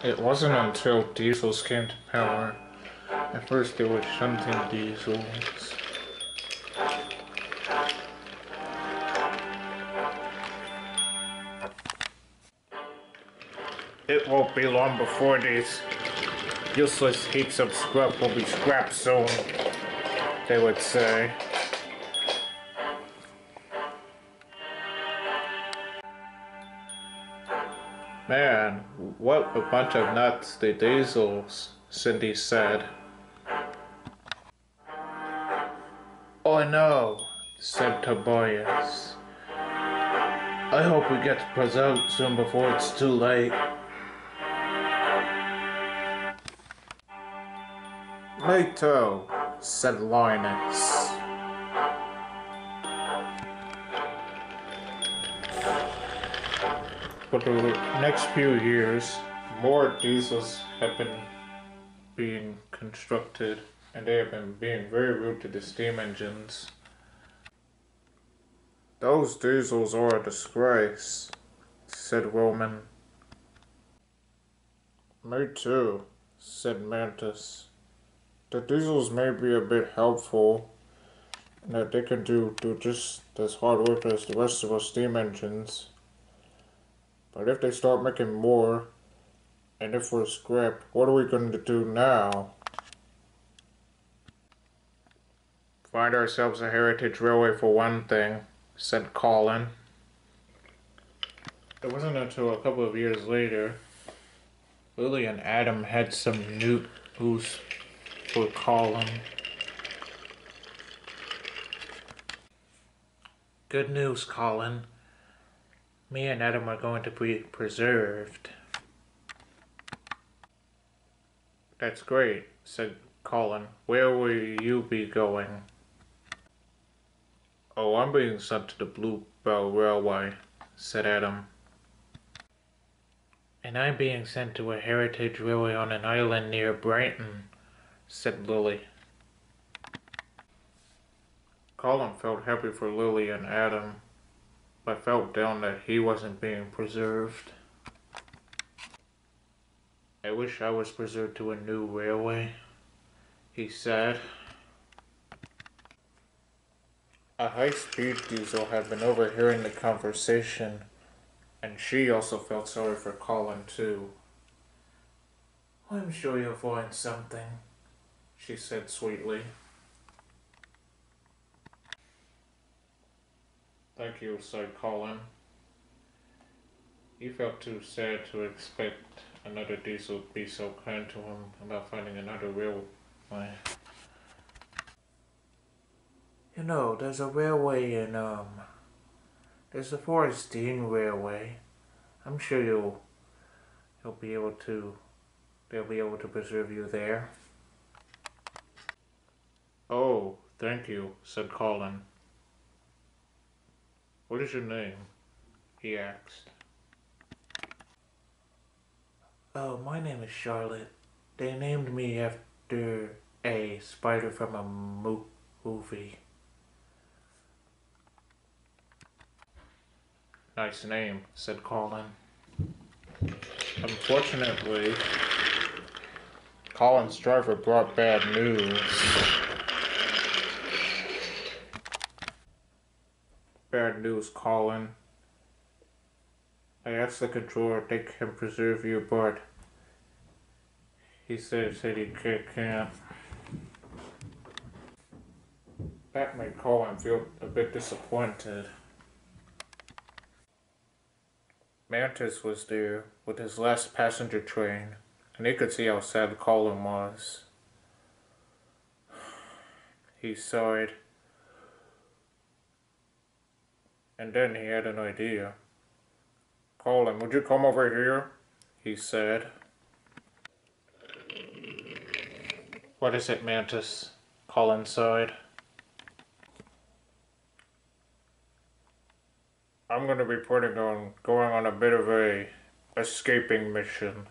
It wasn't until diesels came to power. At first they were shunting diesels. It won't be long before these useless heaps of scrap will be scrapped soon, they would say. Man, what a bunch of nuts, the diesels, Cindy said. Oh no, said Tobias. I hope we get the present soon before it's too late. Me too, said Linus. For the next few years, more diesels have been being constructed, and they have been being very rude to the steam engines. Those diesels are a disgrace, said Roman. Me too, said Mantis. The diesels may be a bit helpful, and that they can do just as hard work as the rest of our steam engines. But if they start making more, and if we're scrapped, what are we going to do now? Find ourselves a heritage railway for one thing, said Colin. It wasn't until a couple of years later, Lily and Adam had some news for Colin. Good news, Colin. Me and Adam are going to be preserved. That's great, said Colin. Where will you be going? Oh, I'm being sent to the Bluebell Railway, said Adam. And I'm being sent to a heritage railway on an island near Brighton, said Lily. Colin felt happy for Lily and Adam, but felt down that he wasn't being preserved. I wish I was preserved to a new railway, he said. A high-speed diesel had been overhearing the conversation, and she also felt sorry for Colin too. I'm sure you'll find something, she said sweetly. Thank you, said Colin. He felt too sad to expect another diesel to be so kind to him about finding another railway. You know, there's a railway in, there's the Forest Dean Railway. I'm sure they'll be able to preserve you there. Oh, thank you, said Colin. What is your name? He asked. Oh, my name is Charlotte. They named me after a spider from a movie. Nice name, said Colin. Unfortunately, Colin's driver brought bad news. Bad news, Colin. I asked the controller if they can preserve you, but he said he can't. That made Colin feel a bit disappointed. Mantis was there with his last passenger train, and he could see how sad Colin was. He sighed. And then he had an idea. Colin, would you come over here? He said. What is it, Mantis? Colin sighed. I'm going to be going on a bit of a escaping mission.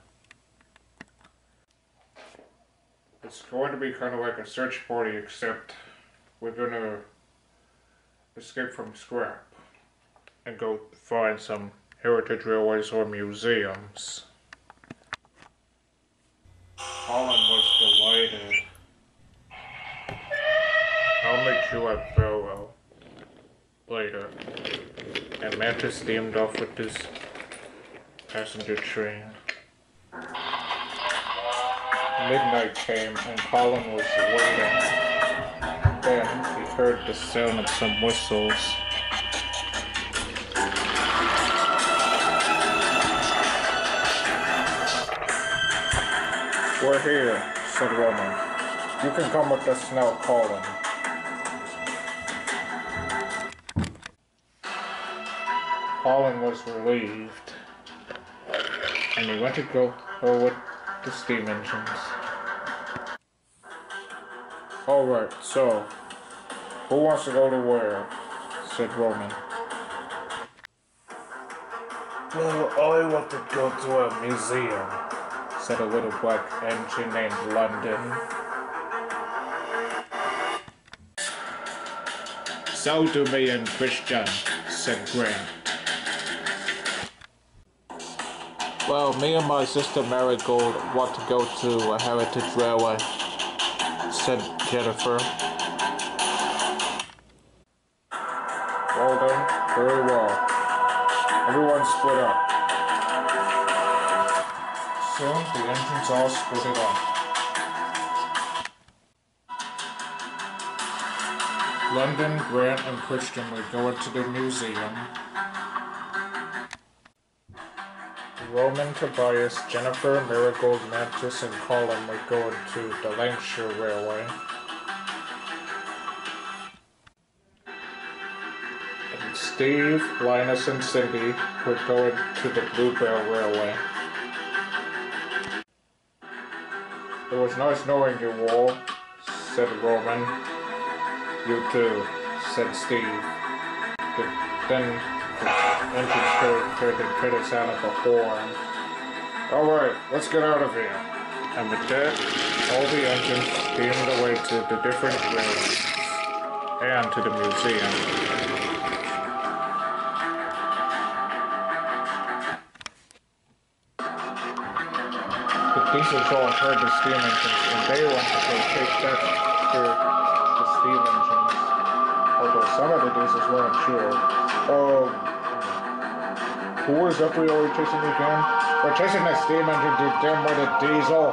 It's going to be kind of like a search party, except we're going to escape from scrap and go find some heritage railways or museums. Colin was delighted. I'll meet you at Barrow later. And Mantis steamed off with his passenger train. Midnight came and Colin was waiting. Then he heard the sound of some whistles. We're here, said Roman. You can come with us now, Colin. Colin was relieved, and he went to go with the steam engines. Alright, so, who wants to go to where? Said Roman. Well, I want to go to a museum, said a little black engine named London. So do me and Christian, said Grant. Well, me and my sister Marigold want to go to a heritage railway, said Jennifer. Well then, very well. Everyone split up. Soon the engines all split up. London, Grant, and Christian would go into the museum. Roman, Tobias, Jennifer, Marigold, Mantis, and Colin would go into the Lancashire Railway. And Steve, Linus, and Cindy would go into the Bluebell Railway. It was nice knowing you all, said Roman. You too, said Steve. Then the engines heard the credit sound of a horn. Alright, let's get out of here. And with that, all the engines steamed away to the different railways and to the museum. The diesels all heard the steam engines and they wanted to take back the steam engines. Although some of the diesels weren't sure. Who is that we always chasing again? We're chasing the steam engine, you damn with a diesel.